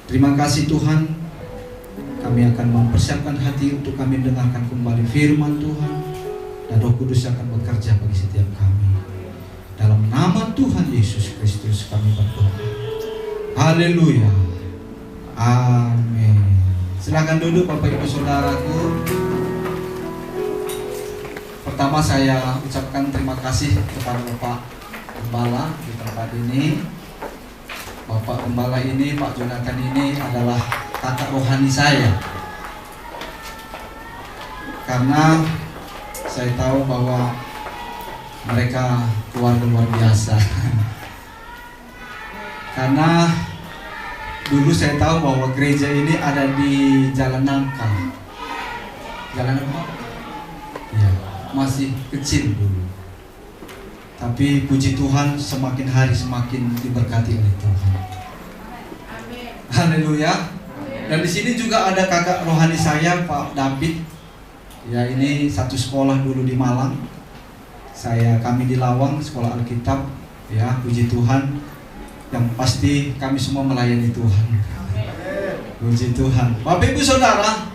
Terima kasih Tuhan, kami akan mempersiapkan hati untuk kami mendengarkan kembali firman Tuhan, dan Roh Kudus akan bekerja bagi setiap kami. Dalam nama Tuhan Yesus Kristus kami berdoa. Haleluya. Amin. Silakan duduk Bapak Ibu Saudaraku. Pertama saya ucapkan terima kasih kepada Bapak Gembala di tempat ini. Bapak Gembala ini, Pak Jonathan ini adalah kakak rohani saya. Karena saya tahu bahwa mereka keluarga luar biasa. Karena dulu saya tahu bahwa gereja ini ada di Jalan Nangka. Jalan apa? Ya, masih kecil dulu. Tapi puji Tuhan, semakin hari semakin diberkati oleh Tuhan. Amin. Haleluya. Dan di sini juga ada kakak rohani saya, Pak David. Ya, ini satu sekolah dulu di Malang. Kami di Lawang, sekolah Alkitab. Ya, puji Tuhan. Yang pasti kami semua melayani Tuhan. Puji Tuhan. Bapak Ibu Saudara,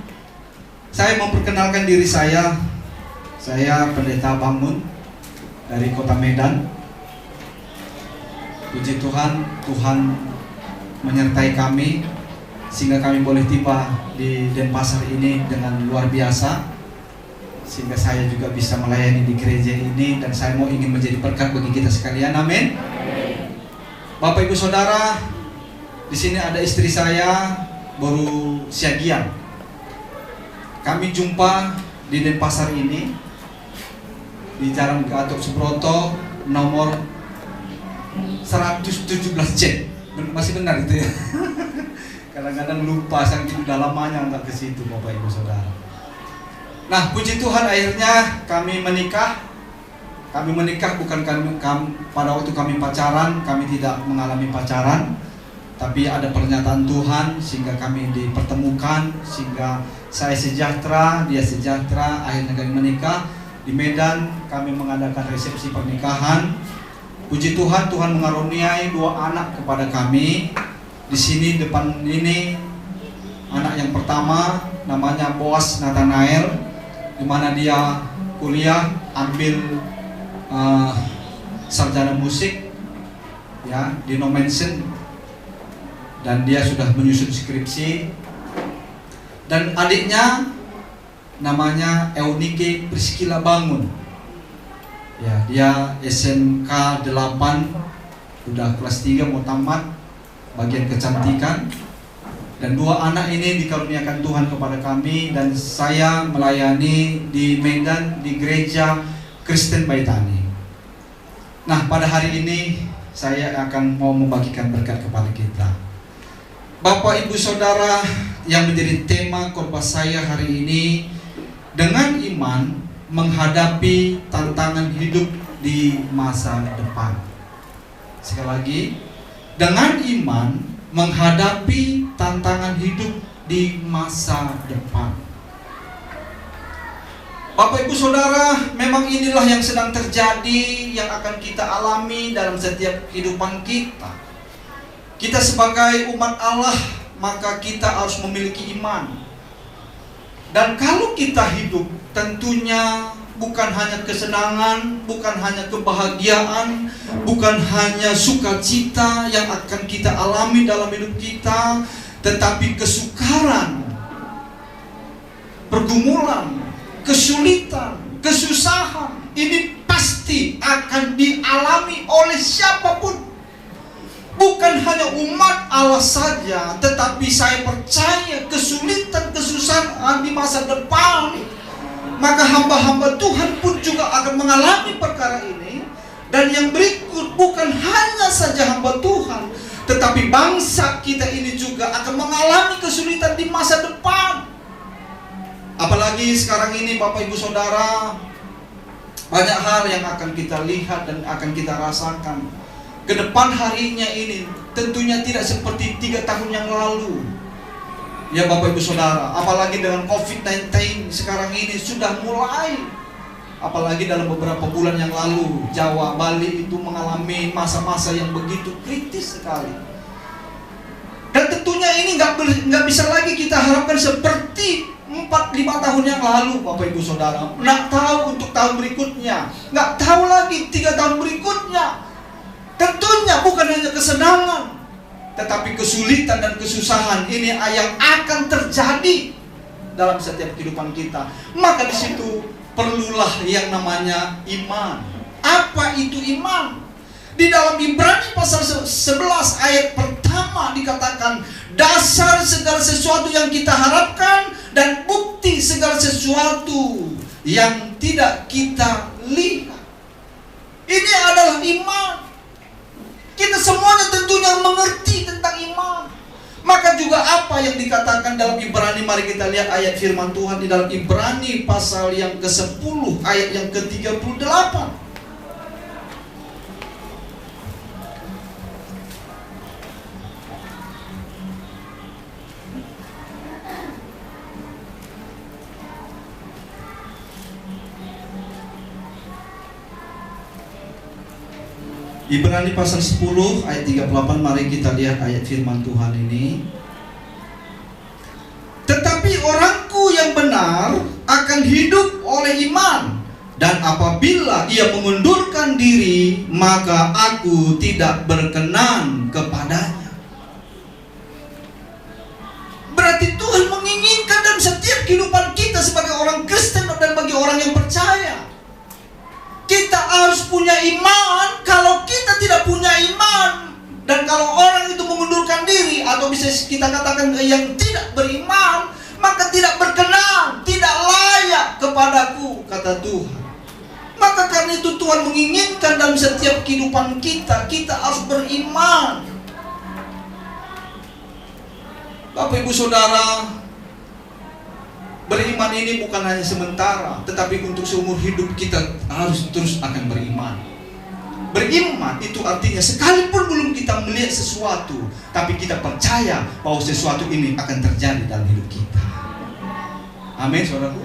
saya memperkenalkan diri saya. Saya Pendeta Bangun dari Kota Medan. Puji Tuhan, Tuhan menyertai kami sehingga kami boleh tiba di Denpasar ini dengan luar biasa, sehingga saya juga bisa melayani di gereja ini, dan saya mau ingin menjadi berkat bagi kita sekalian. Amin. Bapak Ibu Saudara, di sini ada istri saya, baru Siagian. Kami jumpa di Denpasar ini di Jalan Gatot Subroto nomor 117C. Masih benar itu ya? Kadang-kadang lupa, saking udah lamanya nggak ke situ Bapak Ibu Saudara. Nah, puji Tuhan, akhirnya kami menikah. Kami menikah bukan kami pada waktu kami pacaran, kami tidak mengalami pacaran, tapi ada pernyataan Tuhan sehingga kami dipertemukan, sehingga saya sejahtera, dia sejahtera, akhirnya kami menikah. Di Medan kami mengadakan resepsi pernikahan. Puji Tuhan, Tuhan mengaruniai 2 anak kepada kami. Di sini depan ini anak yang pertama namanya Boaz Nathanael, di mana dia kuliah ambil sarjana musik ya di Nomensen, dan dia sudah menyusun skripsi. Dan adiknya namanya Eunike Priscilla Bangun. Ya, dia SMK 8, udah kelas 3 mau tamat, bagian kecantikan. Dan 2 anak ini dikaruniakan Tuhan kepada kami, dan saya melayani di Medan di gereja Kristen Baitani. Nah, pada hari ini saya akan mau membagikan berkat kepada kita. Bapak Ibu Saudara, yang menjadi tema khotbah saya hari ini, dengan iman menghadapi tantangan hidup di masa depan. Sekali lagi, dengan iman menghadapi tantangan hidup di masa depan. Bapak Ibu Saudara, memang inilah yang sedang terjadi, yang akan kita alami dalam setiap kehidupan kita. Kita sebagai umat Allah, maka kita harus memiliki iman. Dan kalau kita hidup, tentunya bukan hanya kesenangan, bukan hanya kebahagiaan, bukan hanya sukacita yang akan kita alami dalam hidup kita, tetapi kesukaran, pergumulan, kesulitan, kesusahan, ini pasti akan dialami oleh siapapun. Bukan hanya umat Allah saja, tetapi saya percaya kesulitan, kesusahan di masa depan, maka hamba-hamba Tuhan pun juga akan mengalami perkara ini. Dan yang berikut, bukan hanya saja hamba Tuhan, tetapi bangsa kita ini juga akan mengalami kesulitan di masa depan. Apalagi sekarang ini Bapak Ibu Saudara, banyak hal yang akan kita lihat dan akan kita rasakan. Ke depan harinya ini tentunya tidak seperti 3 tahun yang lalu. Ya Bapak Ibu Saudara, apalagi dengan COVID-19 sekarang ini sudah mulai. Apalagi dalam beberapa bulan yang lalu, Jawa, Bali itu mengalami masa-masa yang begitu kritis sekali. Dan tentunya dunia ini nggak bisa lagi kita harapkan seperti 4-5 tahun yang lalu, Bapak Ibu Saudara. Nggak tahu untuk tahun berikutnya, nggak tahu lagi 3 tahun berikutnya. Tentunya bukan hanya kesenangan, tetapi kesulitan dan kesusahan ini yang akan terjadi dalam setiap kehidupan kita. Maka di situ perlulah yang namanya iman. Apa itu iman? Di dalam Ibrani pasal 11 ayat pertama dikatakan, dasar segala sesuatu yang kita harapkan dan bukti segala sesuatu yang tidak kita lihat. Ini adalah iman. Kita semuanya tentunya mengerti tentang iman. Maka juga apa yang dikatakan dalam Ibrani, mari kita lihat ayat firman Tuhan di dalam Ibrani pasal yang ke-10 ayat yang ke-38. Ibrani pasal 10 ayat 38, mari kita lihat ayat firman Tuhan ini. Tetapi orangku yang benar akan hidup oleh iman, dan apabila ia mengundurkan diri, maka aku tidak berkenan kepadanya. Berarti Tuhan menginginkan dalam setiap kehidupan kita sebagai orang Kristen dan bagi orang yang percaya, kita harus punya iman. Kalau kita tidak punya iman, dan kalau orang itu mengundurkan diri, atau bisa kita katakan yang tidak beriman, maka tidak berkenan, tidak layak kepadaku, kata Tuhan. Maka karena itu Tuhan menginginkan dalam setiap kehidupan kita, kita harus beriman. Bapak Ibu Saudara, beriman ini bukan hanya sementara, tetapi untuk seumur hidup kita harus terus akan beriman. Beriman itu artinya sekalipun belum kita melihat sesuatu, tapi kita percaya bahwa sesuatu ini akan terjadi dalam hidup kita. Amin, saudaraku.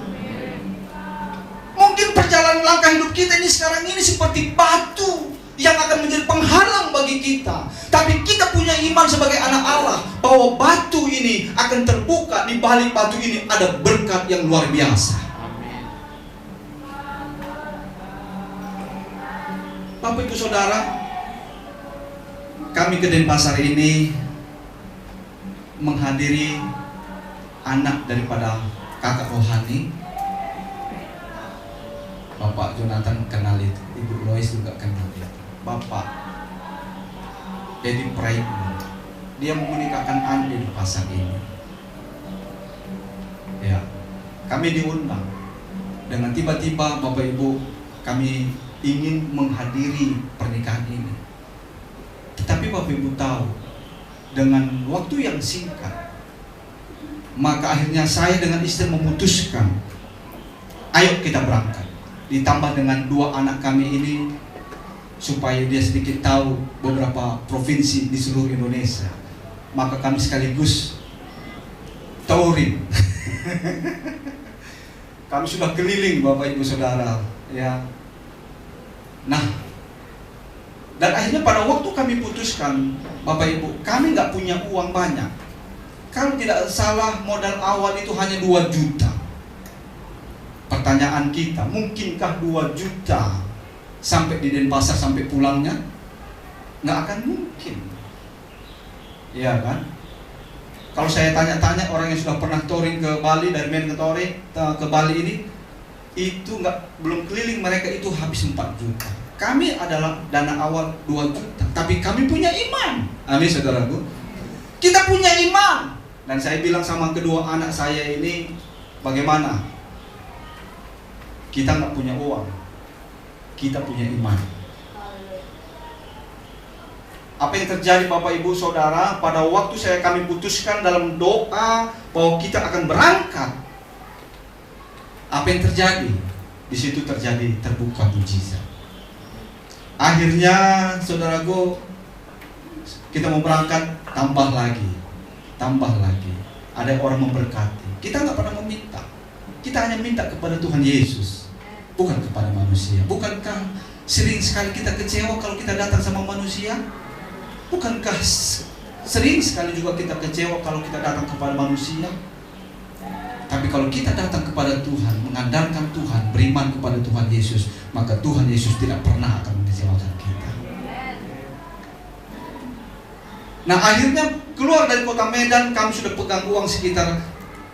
Mungkin perjalanan langkah hidup kita ini sekarang ini seperti batu yang akan menjadi penghalang bagi kita. Tapi kita punya iman sebagai anak Allah bahwa batu ini akan terbuka. Di balik batu ini ada berkat yang luar biasa. Bapak Ibu Saudara, kami ke Denpasar ini menghadiri anak daripada kakak rohani. Bapak Jonathan kenal itu, Ibu Lois juga kenal itu. Bapak Edi Praitno, dia mau menikahkan anak di Denpasar ini. Ya, kami diundang. Dengan tiba-tiba Bapak Ibu, kami ingin menghadiri pernikahan ini. Tetapi Bapak Ibu tahu, dengan waktu yang singkat, maka akhirnya saya dengan istri memutuskan, ayo kita berangkat. Ditambah dengan 2 anak kami ini, supaya dia sedikit tahu beberapa provinsi di seluruh Indonesia. Maka kami sekaligus touring. Kami sudah keliling Bapak Ibu Saudara, ya. Nah, dan akhirnya pada waktu kami putuskan, Bapak Ibu, kami nggak punya uang banyak. Kalau tidak salah modal awal itu hanya 2 juta. Pertanyaan kita, mungkinkah 2 juta sampai di Denpasar sampai pulangnya? Nggak akan mungkin. Iya kan? Kalau saya tanya-tanya orang yang sudah pernah touring ke Bali, dari Medan ke Bali ini, itu belum keliling mereka itu habis 4 juta. Kami adalah dana awal 2 juta, tapi kami punya iman. Amin, saudaraku. Kita punya iman. Dan saya bilang sama kedua anak saya ini, bagaimana? Kita nggak punya uang, kita punya iman. Apa yang terjadi Bapak Ibu Saudara, pada waktu kami putuskan dalam doa bahwa kita akan berangkat, apa yang terjadi? Di situ terbuka mujizat. Akhirnya saudaraku, kita mau berangkat, tambah lagi. Ada orang memberkati. Kita nggak pernah meminta. Kita hanya minta kepada Tuhan Yesus, bukan kepada manusia. Bukankah sering sekali kita kecewa kalau kita datang sama manusia? Bukankah Sering sekali juga kita kecewa kalau kita datang kepada manusia. Tapi kalau kita datang kepada Tuhan, mengandalkan Tuhan, beriman kepada Tuhan Yesus, maka Tuhan Yesus tidak pernah akan mengecewakan kita. Nah, akhirnya keluar dari kota Medan, kami sudah pegang uang sekitar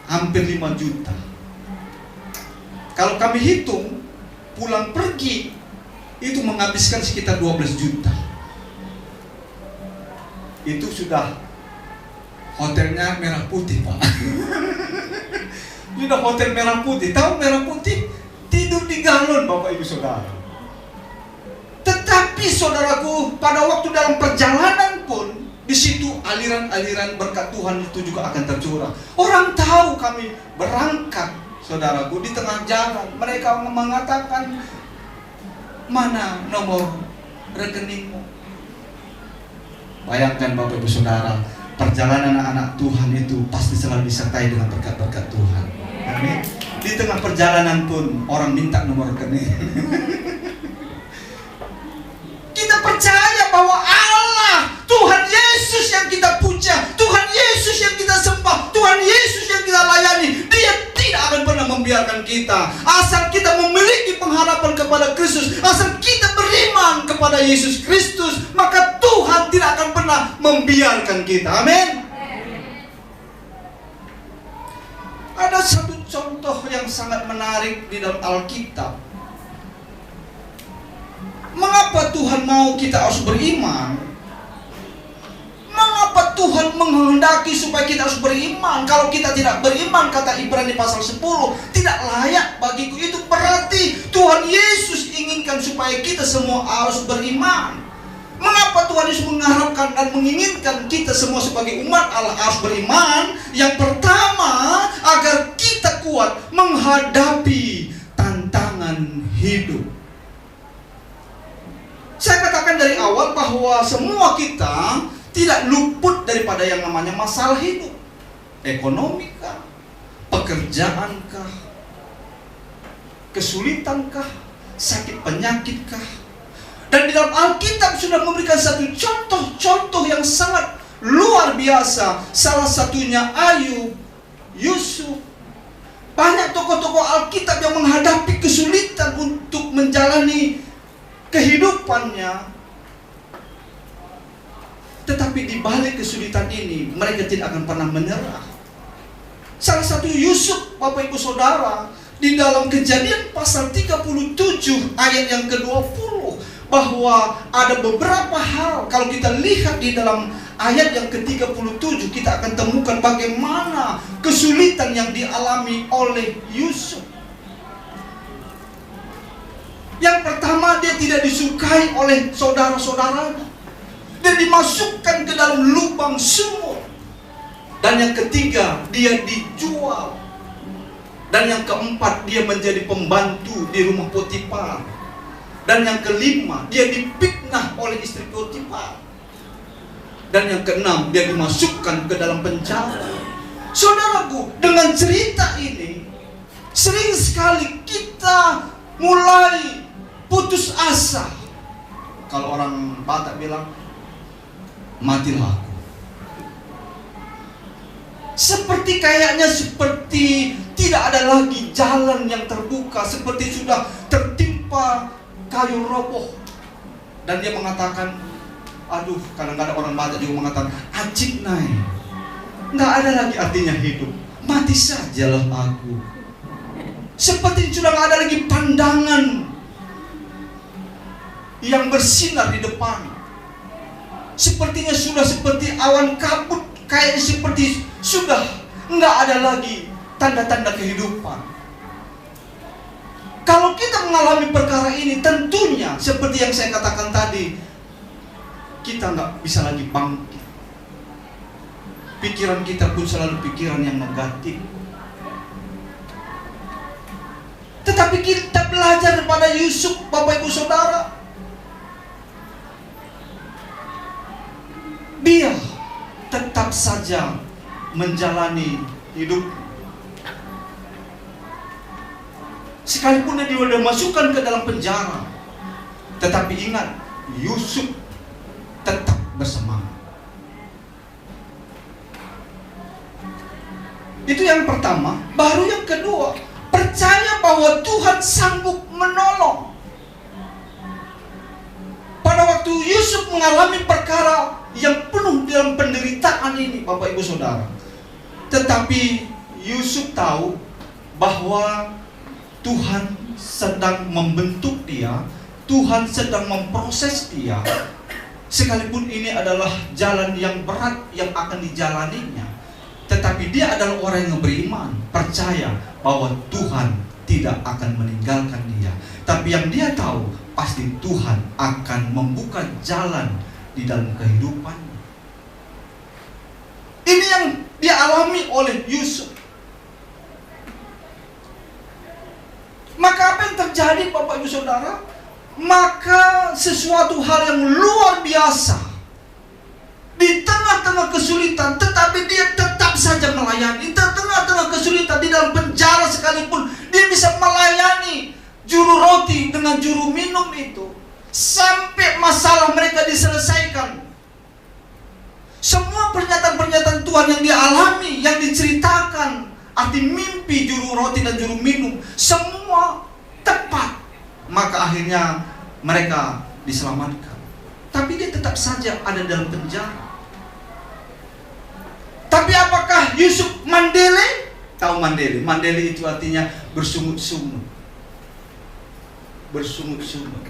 hampir 5 juta. Kalau kami hitung, pulang pergi itu menghabiskan sekitar 12 juta. Itu sudah hotelnya Merah Putih, Pak. Sudah hotel Merah Putih. Tahu Merah Putih? Tidur di galon, Bapak Ibu Saudara. Tetapi saudaraku, pada waktu dalam perjalanan pun, di situ aliran-aliran berkat Tuhan itu juga akan tercurah. Orang tahu kami berangkat, saudaraku, di tengah jalan. Mereka mengatakan, mana nomor rekeningmu? Bayangkan Bapak Ibu Saudara, perjalanan anak-anak Tuhan itu pasti selalu disertai dengan berkat-berkat Tuhan. Amin. Di tengah perjalanan pun orang minta nomor rekening. Kita percaya bahwa Allah, Tuhan Yesus yang kita puja, Tuhan Yesus yang kita sembah, Tuhan Yesus yang kita layani, Dia tidak akan pernah membiarkan kita. Asal kita memiliki pengharapan kepada Kristus, asal kita beriman kepada Yesus Kristus, maka Tuhan tidak akan pernah membiarkan kita. Amin. Ada satu contoh yang sangat menarik di dalam Alkitab. Mengapa Tuhan mau kita harus beriman? Mengapa Tuhan menghendaki supaya kita harus beriman? Kalau kita tidak beriman, kata Ibrani pasal 10, tidak layak bagiku. Itu berarti Tuhan Yesus inginkan supaya kita semua harus beriman. Mengapa Tuhan Yesus mengharapkan dan menginginkan kita semua sebagai umat Allah harus beriman? Yang pertama, agar kita kuat menghadapi tantangan hidup. Saya katakan dari awal bahwa semua kita tidak luput daripada yang namanya masalah hidup. Ekonomi kah? Pekerjaan kah? Kesulitan kah? Sakit penyakit kah? Dan di dalam Alkitab sudah memberikan satu contoh-contoh yang sangat luar biasa. Salah satunya Ayub, Yusuf. Banyak tokoh-tokoh Alkitab yang menghadapi kesulitan untuk menjalani kehidupannya. Tetapi di balik kesulitan ini, mereka tidak akan pernah menyerah. Salah satu Yusuf, Bapak Ibu Saudara, di dalam Kejadian pasal 37 ayat yang ke-20, bahwa ada beberapa hal, kalau kita lihat di dalam ayat yang ke-37, kita akan temukan bagaimana kesulitan yang dialami oleh Yusuf. Yang pertama, dia tidak disukai oleh saudara-saudaranya. Dia dimasukkan ke dalam lubang sumur. Dan yang ketiga, dia dijual. Dan yang keempat, dia menjadi pembantu di rumah Potifar. Dan yang kelima, dia difitnah oleh istri Potifar. Dan yang keenam, dia dimasukkan ke dalam penjara. Saudaraku, dengan cerita ini, sering sekali kita mulai putus asa. Kalau orang Batak bilang, matilah aku. Seperti tidak ada lagi jalan yang terbuka, seperti sudah tertimpa kayu roboh. Dan dia mengatakan, aduh, kadang-kadang orang Batak juga mengatakan, acik naik, nggak ada lagi artinya hidup, mati sajalah aku. Seperti sudah nggak ada lagi pandangan yang bersinar di depan. Sepertinya sudah seperti awan kabut, kayak seperti sudah nggak ada lagi tanda-tanda kehidupan. Kalau kita mengalami perkara ini, tentunya seperti yang saya katakan tadi, kita nggak bisa lagi bangkit. Pikiran kita pun selalu pikiran yang negatif. Tetapi kita belajar daripada Yusuf, Bapak Ibu Saudara. Dia tetap saja menjalani hidup. Sekalipun dia sudah masukkan ke dalam penjara, tetapi ingat, Yusuf tetap bersemangat. Itu yang pertama. Baru yang kedua, percaya bahwa Tuhan sanggup menolong. Pada waktu Yusuf mengalami perkara yang penuh dalam penderitaan ini, Bapak Ibu Saudara, tetapi Yusuf tahu bahwa Tuhan sedang membentuk dia, Tuhan sedang memproses dia. Sekalipun ini adalah jalan yang berat yang akan dijalaninya, tetapi dia adalah orang yang beriman, percaya bahwa Tuhan tidak akan meninggalkan dia. Tapi yang dia tahu, pasti Tuhan akan membuka jalan di dalam kehidupannya. Ini yang dialami oleh Yusuf. Maka apa yang terjadi, Bapak Ibu Saudara? Maka sesuatu hal yang luar biasa, di tengah-tengah kesulitan, tetapi dia tetap saja melayani. Di tengah-tengah kesulitan, di dalam penjara sekalipun, dia bisa melayani juru roti dengan juru minum itu, sampai masalah mereka diselesaikan. Semua pernyataan-pernyataan Tuhan yang dia alami, yang diceritakan, arti mimpi juru roti dan juru minum, semua tepat. Maka akhirnya mereka diselamatkan. Tapi dia tetap saja ada dalam penjara. Tapi apakah Yusuf mandele? Tahu mandele? Mandele itu artinya bersungut-sungut. Bersungut-sungut.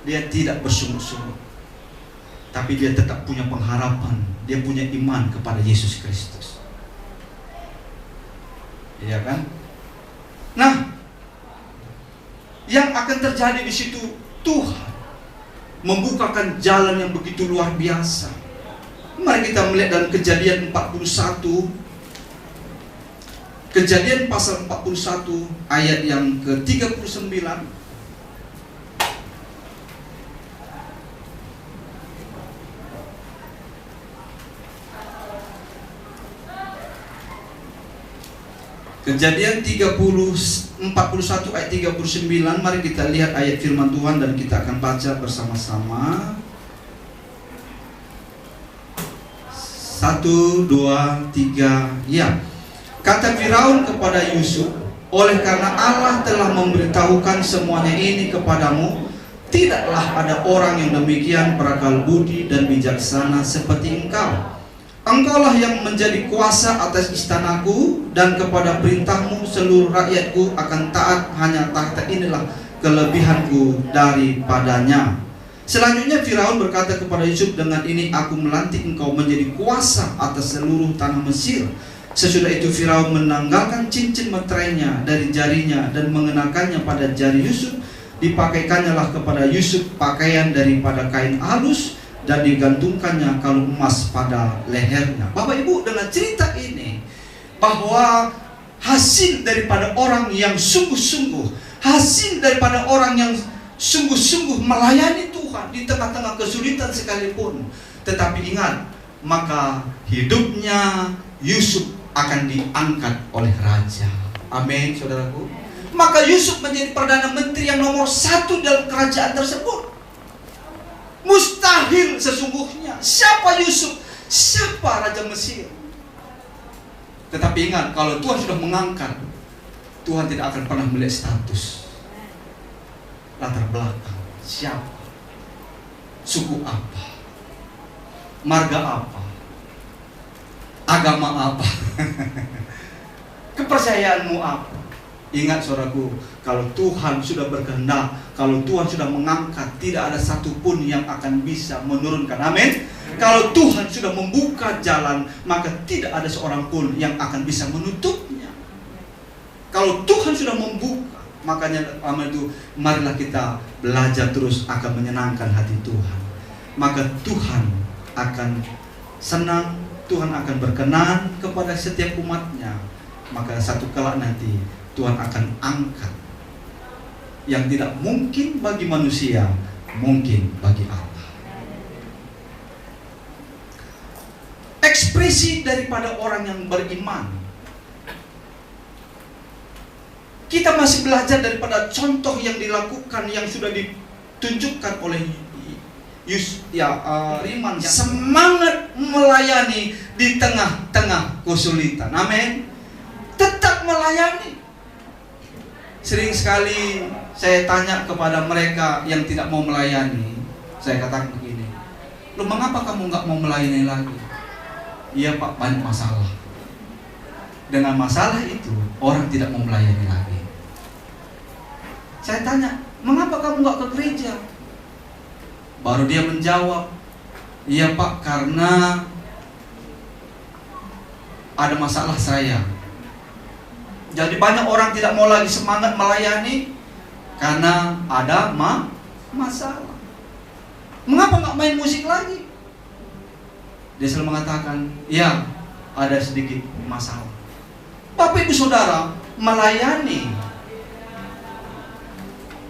Dia tidak bersungut-sungut, tapi dia tetap punya pengharapan. Dia punya iman kepada Yesus Kristus. Iya kan? Nah, yang akan terjadi di situ, Tuhan membukakan jalan yang begitu luar biasa. Mari kita melihat dalam Kejadian 41. Kejadian pasal 41 ayat yang ke-39. Kejadian 41 ayat 39. Mari kita lihat ayat firman Tuhan dan kita akan baca bersama-sama. 1, 2, 3, ya. Kata Firaun kepada Yusuf, oleh karena Allah telah memberitahukan semuanya ini kepadamu, tidaklah ada orang yang demikian berakal budi dan bijaksana seperti engkau. Engkaulah yang menjadi kuasa atas istanaku, dan kepada perintahmu seluruh rakyatku akan taat. Hanya tahta inilah kelebihanku daripadanya. Selanjutnya Firaun berkata kepada Yusuf, dengan ini aku melantik engkau menjadi kuasa atas seluruh tanah Mesir. Sesudah itu Firaun menanggalkan cincin meterainya dari jarinya dan mengenakannya pada jari Yusuf. Dipakaikannya lah kepada Yusuf pakaian daripada kain halus, dan digantungkannya kalung emas pada lehernya. Bapak Ibu, dengan cerita ini, bahwa hasil daripada orang yang sungguh-sungguh, hasil daripada orang yang sungguh-sungguh melayani Tuhan di tengah-tengah kesulitan sekalipun, tetapi ingat, maka hidupnya Yusuf akan diangkat oleh raja. Amin, saudaraku. Maka Yusuf menjadi perdana menteri yang nomor 1 dalam kerajaan tersebut. Mustahil sesungguhnya. Siapa Yusuf? Siapa Raja Mesir? Tetapi ingat, kalau Tuhan sudah mengangkat, Tuhan tidak akan pernah melihat status, latar belakang, siapa, suku apa, marga apa, agama apa, kepercayaanmu apa. Ingat saudaraku, kalau Tuhan sudah berkehendak, kalau Tuhan sudah mengangkat, tidak ada satupun yang akan bisa menurunkan. Amin. Kalau Tuhan sudah membuka jalan, maka tidak ada seorang pun yang akan bisa menutupnya. Kalau Tuhan sudah membuka, makanya itu marilah kita belajar terus akan menyenangkan hati Tuhan. Maka Tuhan akan senang, Tuhan akan berkenan kepada setiap umatnya. Maka satu kelak nanti Tuhan akan angkat yang tidak mungkin bagi manusia, mungkin bagi Allah. Ekspresi daripada orang yang beriman. Kita masih belajar daripada contoh yang dilakukan, yang sudah ditunjukkan oleh Iman, semangat melayani di tengah-tengah kesulitan. Amin. melayani. Sering sekali saya tanya kepada mereka yang tidak mau melayani, saya katakan begini, "Loh, mengapa kamu nggak mau melayani lagi?" "Iya Pak, banyak masalah." Dengan masalah itu, orang tidak mau melayani lagi. Saya tanya, "Mengapa kamu nggak ke gereja?" Baru dia menjawab, "Iya Pak, karena ada masalah saya." Jadi banyak orang tidak mau lagi semangat melayani karena ada masalah. "Mengapa nggak main musik lagi?" Dia selalu mengatakan, "Ya, ada sedikit masalah." Bapak Ibu Saudara, melayani,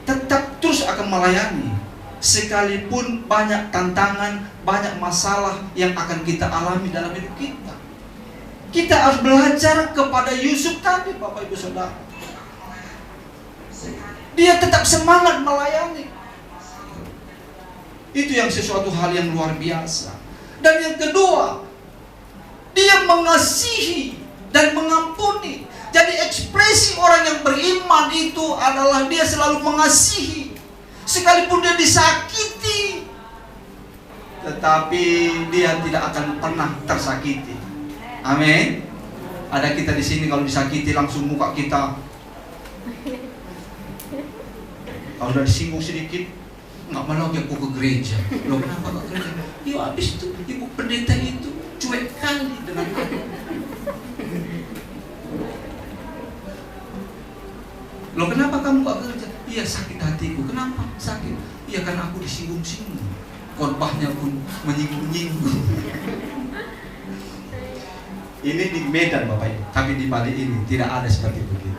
tetap terus akan melayani, sekalipun banyak tantangan, banyak masalah yang akan kita alami dalam hidup kita. Kita harus belajar kepada Yusuf tadi, Bapak Ibu Saudara. Dia tetap semangat melayani. Itu yang sesuatu hal yang luar biasa. Dan yang kedua, dia mengasihi dan mengampuni. Jadi ekspresi orang yang beriman itu adalah dia selalu mengasihi. Sekalipun dia disakiti, tetapi dia tidak akan pernah tersakiti. Amin. Ada kita di sini kalau disakiti langsung muka kita, kalau udah disinggung sedikit, nggak mau lagi aku ke gereja. Loh, kenapa nggak ke gereja? Ya habis itu ibu pendeta itu cuek kali dengan aku. Loh, kenapa kamu nggak ke gereja? Iya, sakit hatiku. Kenapa sakit? Iya, karena aku disinggung-singgung. Khotbahnya pun menyinggung-nyinggung. Ini di Medan Bapak Ibu, tapi di Bali ini tidak ada seperti begitu.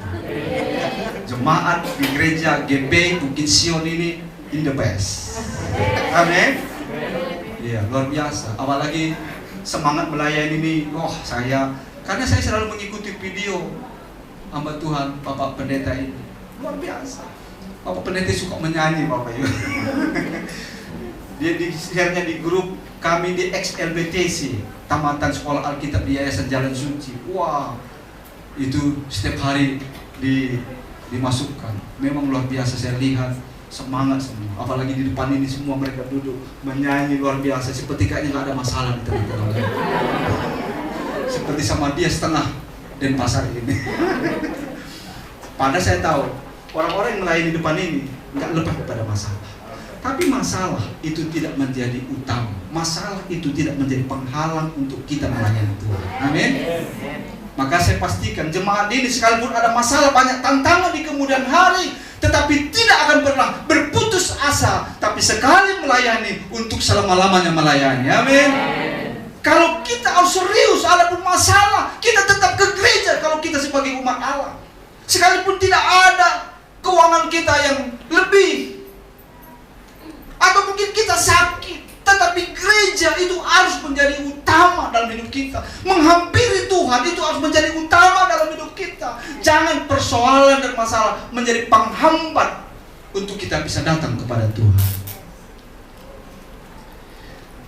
Jemaat di gereja GB Bukit Sion ini in the best. Amin. Iya, luar biasa. Apalagi semangat melayani ini, karena saya selalu mengikuti video hamba Tuhan Bapak Pendeta ini. Luar biasa. Bapak Pendeta suka menyanyi Bapak Ibu. Dia di-share-nya di grup kami di XLBTC, Tamatan Sekolah Alkitab di Yayasan Jalan Suci. Wah, itu setiap hari dimasukkan. Memang luar biasa, saya lihat semangat semua. Apalagi di depan ini semua mereka duduk menyanyi luar biasa, seperti kayaknya nggak ada masalah di tengah-tengah. Seperti sama dia setengah Denpasar ini. Padahal saya tahu orang-orang yang melayani di depan ini nggak lepas daripada masalah. Tapi masalah itu tidak menjadi utama. Masalah itu tidak menjadi penghalang untuk kita melayani Tuhan. Amin. Maka saya pastikan jemaat ini sekalipun ada masalah, banyak tantangan di kemudian hari, tetapi tidak akan pernah berputus asa. Tapi sekali melayani untuk selama-lamanya melayani. Amin. Kalau kita harus serius, ada pun masalah, kita tetap ke gereja kalau kita sebagai umat Allah. Sekalipun tidak ada keuangan kita yang lebih, atau mungkin kita sakit, tetapi gereja itu harus menjadi utama dalam hidup kita. Menghampiri Tuhan itu harus menjadi utama dalam hidup kita. Jangan persoalan dan masalah menjadi penghambat untuk kita bisa datang kepada Tuhan.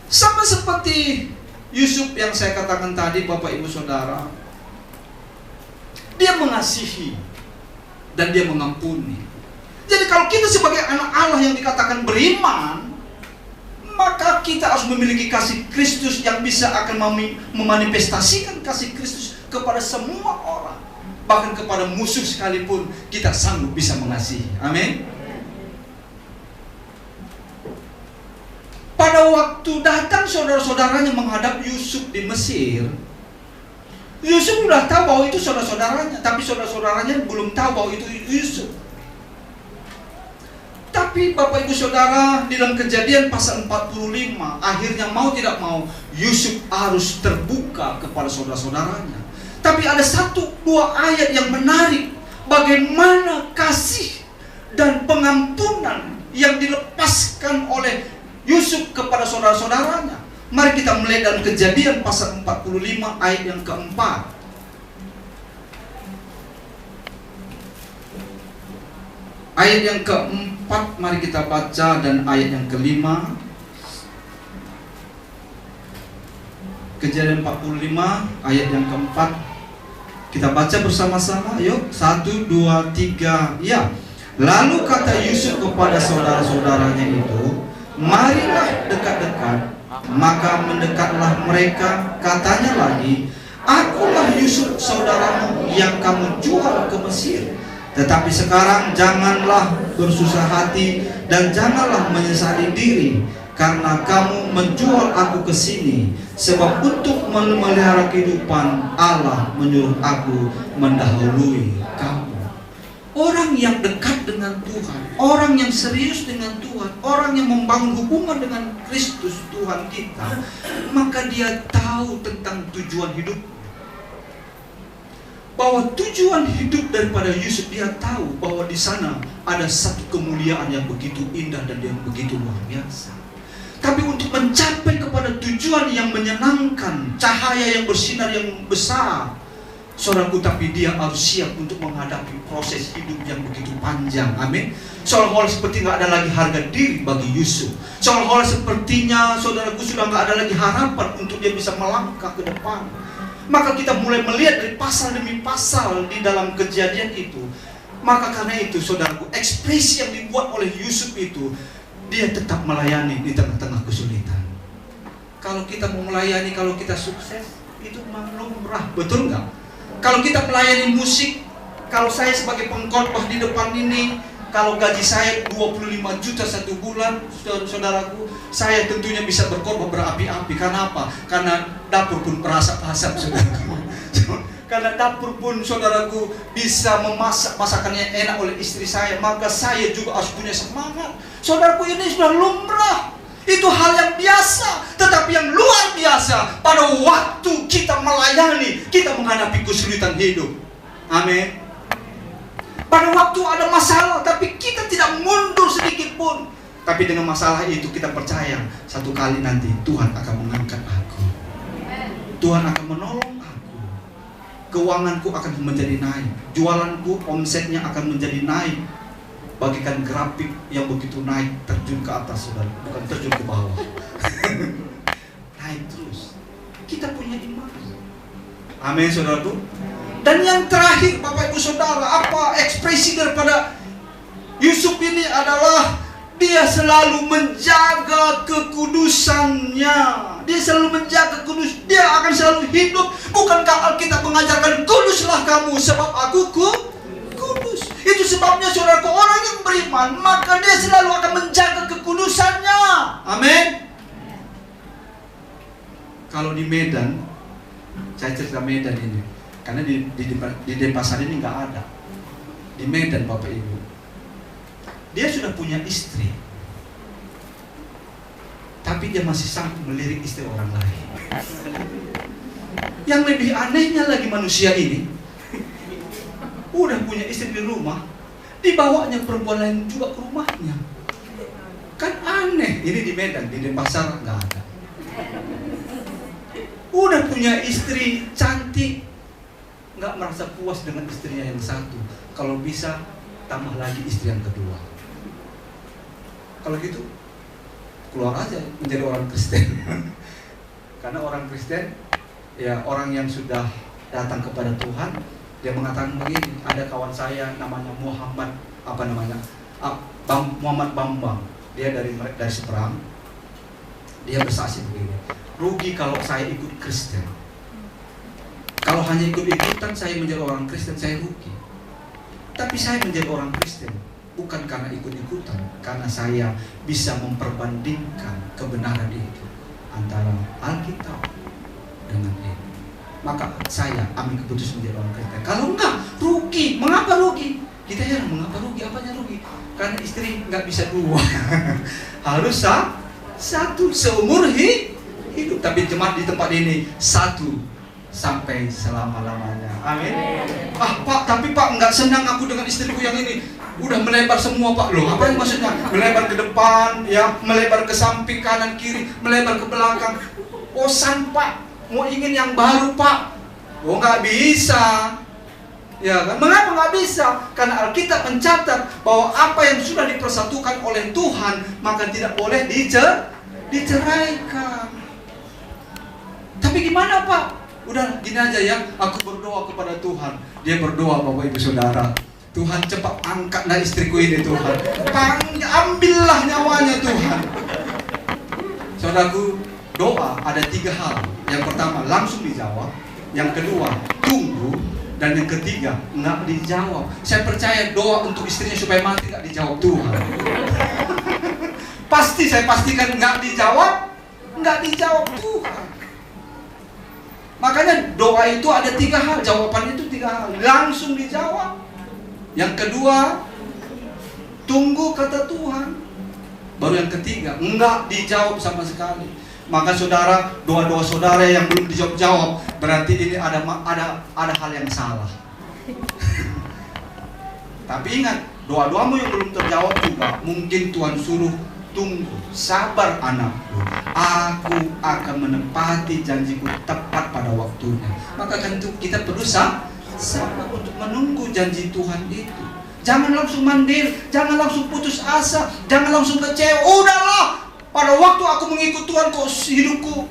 Sama seperti Yusuf yang saya katakan tadi, Bapak Ibu Saudara, dia mengasihi dan dia mengampuni. Jadi kalau kita sebagai anak Allah yang dikatakan beriman, maka kita harus memiliki kasih Kristus yang bisa akan memanifestasikan kasih Kristus kepada semua orang. Bahkan kepada musuh sekalipun kita sanggup bisa mengasihi. Amin. Pada waktu datang saudara-saudaranya menghadap Yusuf di Mesir, Yusuf sudah tahu bahwa itu saudara-saudaranya, tapi saudara-saudaranya belum tahu bahwa itu Yusuf. Tapi Bapak Ibu Saudara, di dalam Kejadian pasal 45, akhirnya mau tidak mau Yusuf harus terbuka kepada saudara-saudaranya. Tapi ada satu dua ayat yang menarik, bagaimana kasih dan pengampunan yang dilepaskan oleh Yusuf kepada saudara-saudaranya. Mari kita melihat dalam Kejadian pasal 45 ayat yang keempat. Ayat yang keempat mari kita baca, dan ayat yang kelima. Kejadian 45 ayat yang keempat. Kita baca bersama-sama, yuk. 1, 2, 3, ya. Lalu kata Yusuf kepada saudara-saudaranya itu, marilah dekat-dekat. Maka mendekatlah mereka. Katanya lagi, akulah Yusuf saudaramu yang kamu jual ke Mesir. Tetapi sekarang janganlah bersusah hati dan janganlah menyesali diri, karena kamu menjual aku ke sini. Sebab untuk memelihara kehidupan, Allah menyuruh aku mendahului kamu. Orang yang dekat dengan Tuhan, orang yang serius dengan Tuhan, orang yang membangun hubungan dengan Kristus Tuhan kita, maka dia tahu tentang tujuan hidup. Bahwa tujuan hidup daripada Yusuf, dia tahu bahwa di sana ada satu kemuliaan yang begitu indah dan yang begitu luar biasa. Tapi untuk mencapai kepada tujuan yang menyenangkan, cahaya yang bersinar yang besar, saudaraku, tapi dia harus siap untuk menghadapi proses hidup yang begitu panjang. Amin. Seolah-olah seperti nggak ada lagi harga diri bagi Yusuf. Seolah-olah sepertinya saudaraku sudah nggak ada lagi harapan untuk dia bisa melangkah ke depan. Maka kita mulai melihat dari pasal demi pasal di dalam Kejadian itu. Maka karena itu saudaraku, ekspresi yang dibuat oleh Yusuf itu, dia tetap melayani di tengah-tengah kesulitan. Kalau kita mau melayani, kalau kita sukses, itu lumrah, betul nggak? Kalau kita melayani musik, kalau saya sebagai pengkhotbah di depan ini, kalau gaji saya 25 juta satu bulan, saudaraku, saya tentunya bisa berkhotbah berapi-api. Karena apa? Karena dapur pun berasap-asap, saudaraku. Karena dapur pun, saudaraku, bisa memasak masakannya enak oleh istri saya, maka saya juga harus punya semangat. Saudaraku, ini sudah lumrah. Itu hal yang biasa. Tetapi yang luar biasa, pada waktu kita melayani, kita menghadapi kesulitan hidup. Amin. Pada waktu ada masalah, tapi kita tidak mundur sedikit pun. Tapi dengan masalah itu kita percaya, satu kali nanti Tuhan akan mengangkat aku. Tuhan akan menolong aku. Keuanganku akan menjadi naik. Jualanku, omsetnya akan menjadi naik. Bagikan grafik yang begitu naik, terjun ke atas, saudara, bukan terjun ke bawah. Naik terus. Kita punya iman. Amin, saudaraku. Dan yang terakhir, Bapak Ibu Saudara, apa ekspresi daripada Yusuf ini adalah dia selalu menjaga kekudusannya. Dia selalu menjaga kudus. Dia akan selalu hidup. Bukankah Alkitab mengajarkan, kuduslah kamu sebab aku kudus. Itu sebabnya saudaraku, orang yang beriman, maka dia selalu akan menjaga kekudusannya. Amin. Kalau di Medan, saya cerita Medan ini, karena di Denpasar ini nggak ada. Di Medan, Bapak Ibu, dia sudah punya istri, tapi dia masih sanggup melirik istri orang lain. Yang lebih anehnya lagi, manusia ini udah punya istri di rumah, dibawanya perempuan lain juga ke rumahnya. Kan aneh. Ini di Medan, di Denpasar nggak ada. Udah punya istri cantik, nggak merasa puas dengan istrinya yang satu. Kalau bisa tambah lagi istri yang kedua. Kalau gitu keluar aja menjadi orang Kristen. Karena orang Kristen, ya orang yang sudah datang kepada Tuhan, dia mengatakan begini. Ada kawan saya namanya Muhammad Muhammad Bambang. Dia dari Seberang. Dia bersaksi begini, rugi kalau saya ikut Kristen. Kalau hanya ikut-ikutan saya menjadi orang Kristen, saya rugi. Tapi saya menjadi orang Kristen bukan karena ikut-ikutan, karena saya bisa memperbandingkan kebenaran itu antara Alkitab dengan ini. Maka saya ambil keputusan menjadi orang Kristen. Kalau enggak, rugi. Mengapa rugi? Kita heran, mengapa rugi? Apanya rugi? Karena istri nggak bisa dua. Harus satu seumur hidup. Tapi jemaat di tempat ini satu sampai selama-lamanya. Amin. Pak, tapi Pak, nggak senang aku dengan istriku yang ini. Udah melebar semua, Pak. Loh, apa yang maksudnya? Melebar ke depan, ya, melebar ke samping, kanan, kiri, melebar ke belakang. Bosan, Pak. Mau ingin yang baru, Pak. Oh, nggak bisa. Ya kan? Mengapa nggak bisa? Karena Alkitab mencatat bahwa apa yang sudah dipersatukan oleh Tuhan, maka tidak boleh diceraikan. Tapi gimana, Pak? Udah gini aja ya, aku berdoa kepada Tuhan. Dia berdoa, Bapak Ibu Saudara, Tuhan cepat angkatlah istriku ini Tuhan, ambillah nyawanya Tuhan. Saudaraku, doa ada 3 hal. Yang pertama langsung dijawab, yang kedua tunggu, dan yang ketiga nggak dijawab. Saya percaya doa untuk istrinya supaya mati nggak dijawab Tuhan. Pasti saya pastikan nggak dijawab Tuhan. Makanya doa itu ada 3 hal, jawabannya itu 3 hal. Langsung dijawab. Yang kedua, tunggu kata Tuhan. Baru yang ketiga, enggak dijawab sama sekali. Maka saudara, doa-doa saudara yang belum dijawab, berarti ini ada hal yang salah. Tapi ingat, doa-doamu yang belum terjawab juga mungkin Tuhan suruh tunggu, sabar anakku, aku akan menepati janjiku tepat pada waktunya. Maka kan kita perlu sabar untuk menunggu janji Tuhan itu. Jangan langsung mandiri, jangan langsung putus asa, jangan langsung kecewa. Udahlah, pada waktu aku mengikut Tuhan kok hidupku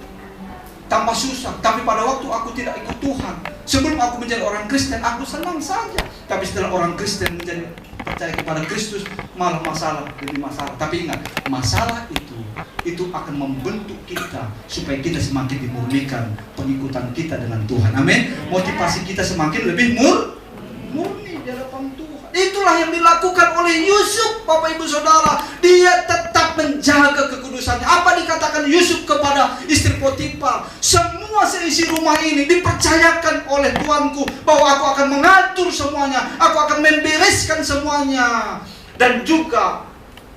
tambah susah. Tapi pada waktu aku tidak ikut Tuhan, sebelum aku menjadi orang Kristen, aku senang saja. Tapi setelah orang Kristen menjadi percaya kepada Kristus, malah masalah demi masalah. Tapi ingat, masalah itu akan membentuk kita supaya kita semakin dimurnikan pengikutan kita dengan Tuhan. Amin. Motivasi kita semakin lebih murni di hadapan Tuhan. Itulah yang dilakukan oleh Yusuf, Bapak Ibu Saudara. Dia tetap menjaga kekudusannya. Apa dikatakan Yusuf kepada istri Potifar? Semua seisi rumah ini dipercayakan oleh Tuanku, bahwa aku akan mengatur semuanya, aku akan membereskan semuanya. Dan juga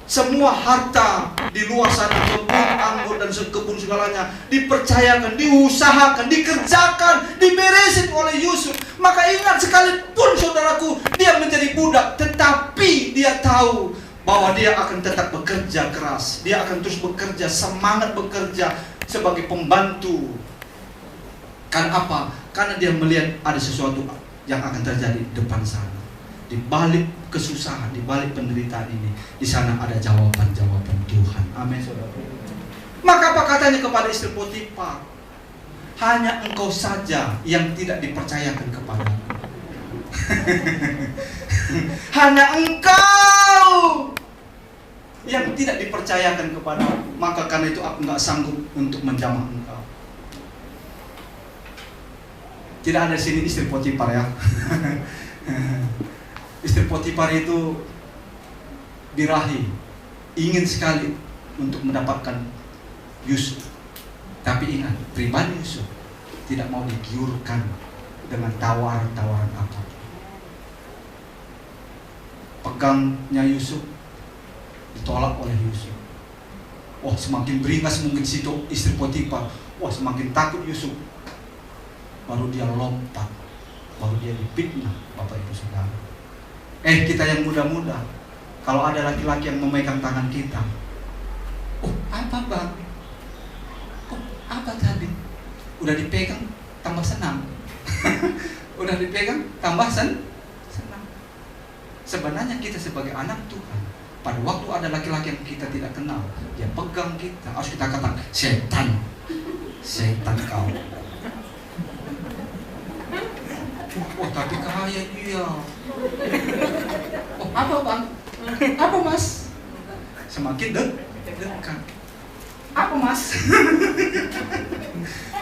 semua harta di luar sana, kebun anggur dan kebun segalanya, dipercayakan, diusahakan, dikerjakan, diberesin oleh Yusuf. Maka ingat, sekalipun saudaraku dia menjadi budak, tetapi dia tahu bahwa dia akan tetap bekerja keras. Dia akan terus bekerja, semangat bekerja sebagai pembantu. Karena apa? Karena dia melihat ada sesuatu yang akan terjadi di depan sana. Di balik kesusahan, di balik penderitaan ini, di sana ada jawaban-jawaban Tuhan. Amin, saudara. Maka apa katanya kepada istri Potifar? Hanya engkau saja yang tidak dipercayakan kepadaku. Hanya engkau yang tidak dipercayakan kepadaku. Maka karena itu aku nggak sanggup untuk menjamah engkau. Tidak ada di sini istri Potifar ya. Istri Potifar itu birahi, ingin sekali untuk mendapatkan Yusuf. Tapi ingat, pribadi Yusuf tidak mau digiurkan dengan tawaran-tawaran apa. Pegangnya Yusuf ditolak oleh Yusuf. Wah, semakin beringas mungkin situ istri Potifar. Wah, semakin takut Yusuf. Baru dia lompat, baru dia difitnah, Bapak Ibu Saudara. Kita yang muda-muda, kalau ada laki-laki yang memegang tangan kita, oh apa bang? Oh apa tadi? Udah dipegang tambah senang. Udah dipegang tambah senang. Sebenarnya kita sebagai anak Tuhan, pada waktu ada laki-laki yang kita tidak kenal, dia pegang kita, harus kita katakan, setan, setan kau. Oh tapi kaya dia. Oh apa bang? Apa mas? Semakin dekat. Apa mas?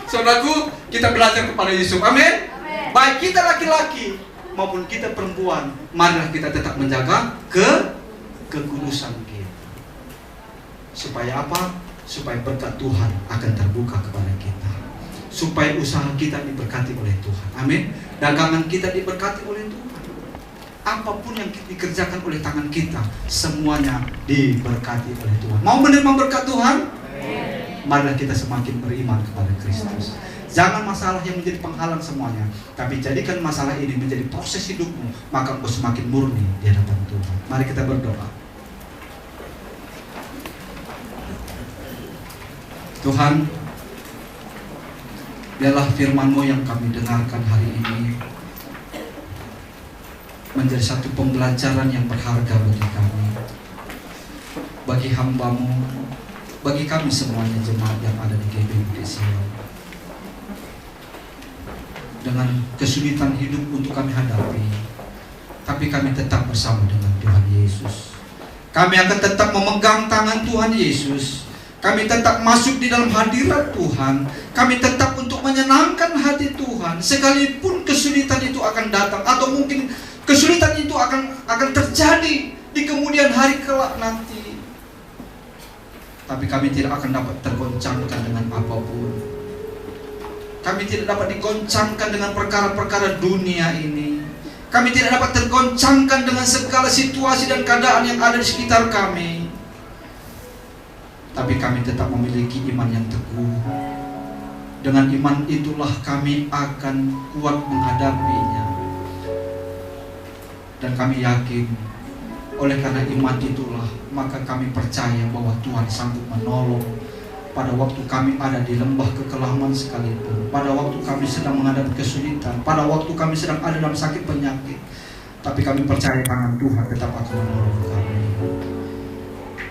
Saudaraku, kita belajar kepada Yusuf. Amin. Baik kita laki-laki maupun kita perempuan, marilah kita tetap menjaga kekudusan kita. Supaya apa? Supaya berkat Tuhan akan terbuka kepada kita. Supaya usaha kita diberkati oleh Tuhan. Amin. Dagangan kita diberkati oleh Tuhan. Apapun yang dikerjakan oleh tangan kita, semuanya diberkati oleh Tuhan. Mau menerima berkat Tuhan? Marilah kita semakin beriman kepada Kristus. Jangan masalah yang menjadi penghalang semuanya, tapi jadikan masalah ini menjadi proses hidupmu, maka engkau semakin murni di hadapan Tuhan. Mari kita berdoa. Tuhan, biarlah firman-Mu yang kami dengarkan hari ini menjadi satu pembelajaran yang berharga bagi kami, bagi hamba-Mu, bagi kami semuanya jemaat yang ada di GBI Sion. dengan kesulitan hidup untuk kami hadapi, tapi kami tetap bersama dengan Tuhan Yesus. Kami akan tetap memegang tangan Tuhan Yesus. Kami tetap masuk di dalam hadirat Tuhan. Kami tetap untuk menyenangkan hati Tuhan, sekalipun kesulitan itu akan datang, atau mungkin kesulitan itu akan terjadi di kemudian hari kelak nanti. Tapi kami tidak akan dapat tergoncangkan dengan apapun. Kami tidak dapat digoncangkan dengan perkara-perkara dunia ini. Kami tidak dapat tergoncangkan dengan segala situasi dan keadaan yang ada di sekitar kami. Tapi kami tetap memiliki iman yang teguh. Dengan iman itulah kami akan kuat menghadapinya. Dan kami yakin, oleh karena iman itulah, maka kami percaya bahwa Tuhan sanggup menolong pada waktu kami ada di lembah kekelaman sekalipun, pada waktu kami sedang menghadapi kesulitan, pada waktu kami sedang ada dalam sakit penyakit. Tapi kami percaya tangan Tuhan tetap akan menolong kami.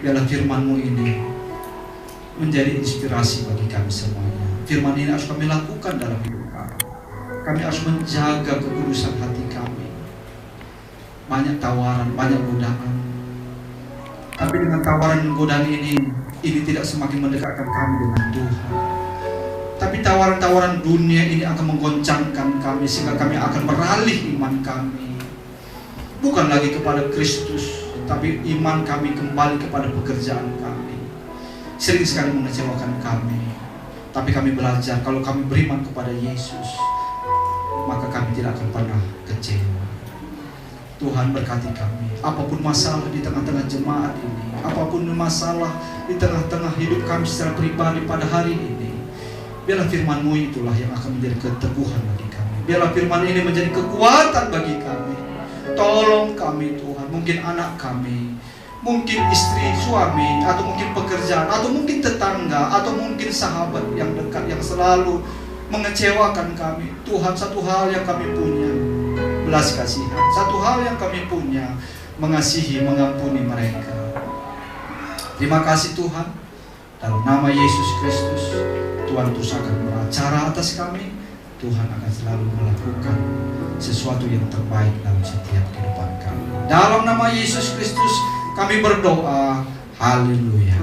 Biarlah firman-Mu ini menjadi inspirasi bagi kami semuanya. Firman ini harus kami lakukan dalam hidup kami. Kami harus menjaga kekudusan hati kami. Banyak tawaran, banyak godaan. Tapi dengan tawaran dan godaan ini tidak semakin mendekatkan kami dengan Tuhan. Tapi tawaran-tawaran dunia ini akan menggoncangkan kami, sehingga kami akan beralih iman kami. Bukan lagi kepada Kristus, tapi iman kami kembali kepada pekerjaan kami. Sering sekali mengecewakan kami. Tapi kami belajar, kalau kami beriman kepada Yesus, maka kami tidak akan pernah kecewa. Tuhan berkati kami. Apapun masalah di tengah-tengah jemaat ini, apapun masalah di tengah-tengah hidup kami secara pribadi pada hari ini, biarlah firman-Mu itulah yang akan menjadi keteguhan bagi kami. Biarlah firman ini menjadi kekuatan bagi kami. Tolong kami Tuhan, mungkin anak kami, mungkin istri, suami, atau mungkin pekerjaan, atau mungkin tetangga, atau mungkin sahabat yang dekat yang selalu mengecewakan kami. Tuhan, satu hal yang kami punya, belas kasihan. Satu hal yang kami punya, mengasihi, mengampuni mereka. Terima kasih Tuhan. Dalam nama Yesus Kristus, Tuhan terus akan beracara atas kami. Tuhan akan selalu melakukan sesuatu yang terbaik dalam setiap kehidupan kami. Dalam nama Yesus Kristus kami berdoa. Haleluya.